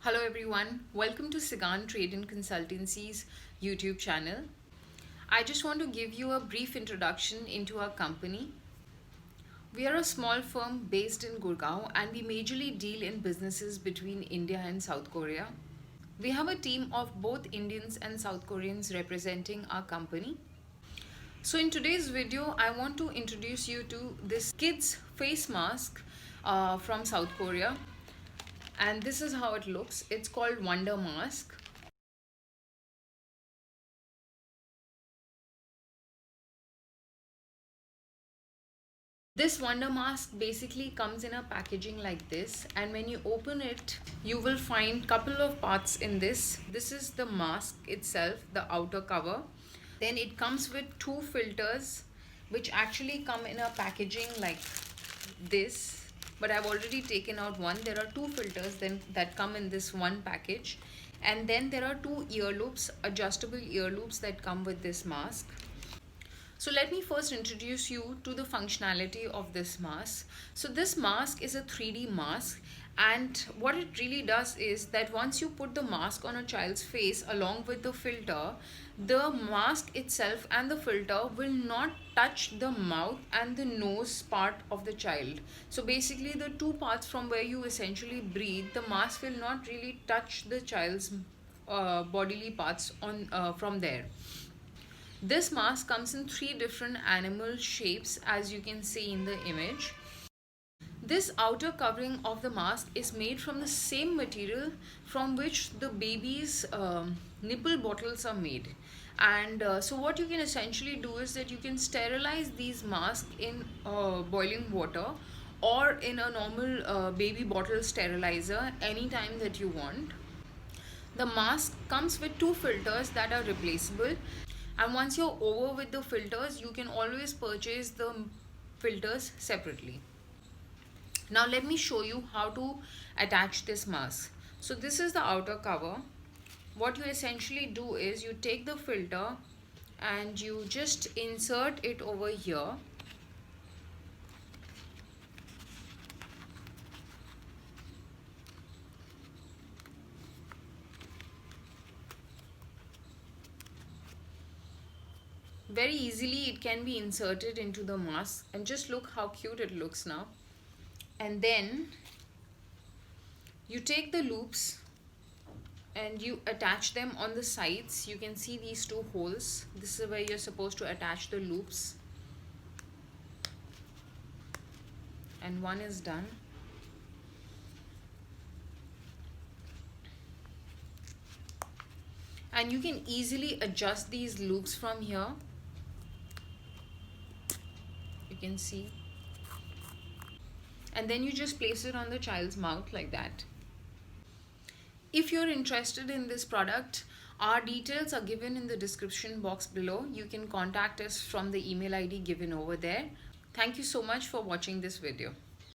Hello everyone, welcome to Sigan Trade and Consultancy's YouTube channel. I just want to give you a brief introduction into our company. We are a small firm based in Gurgaon and we majorly deal in businesses between India and South Korea. We have a team of both Indians and South Koreans representing our company. So in today's video, I want to introduce you to this kids face mask from South Korea. And this is how it looks. It's called Wonder Mask. This Wonder Mask basically comes in a packaging like this, and when you open it, you will find couple of parts in this. This is the mask itself, the outer cover. Then it comes with two filters which actually come in a packaging like this, but I've already taken out one. There are two filters then that come in this one package, and then there are two ear loops, adjustable ear loops that come with this mask. So let me first introduce you to the functionality of this mask. So this mask is a 3D mask, and what it really does is that once you put the mask on a child's face along with the filter, the mask itself and the filter will not touch the mouth and the nose part of the child. So basically the two parts from where you essentially breathe, the mask will not really touch the child's bodily parts on from there. This mask comes in three different animal shapes, as you can see in the image. This outer covering of the mask is made from the same material from which the baby's nipple bottles are made. And so what you can essentially do is that you can sterilize these masks in boiling water or in a normal baby bottle sterilizer anytime that you want. The mask comes with two filters that are replaceable, and once you're over with the filters, you can always purchase the filters separately. Now let me show you how to attach this mask. So this is the outer cover. What you essentially do is you take the filter and you just insert it over here. Very easily it can be inserted into the mask, and just look how cute it looks now. And then you take the loops and you attach them on the sides. You can see these two holes. This is where you're supposed to attach the loops, and one is done. And you can easily adjust these loops from here. You can see, and then you just place it on the child's mouth like that. If you're interested in this product, our details are given in the description box below. You can contact us from the email ID given over there. Thank you so much for watching this video.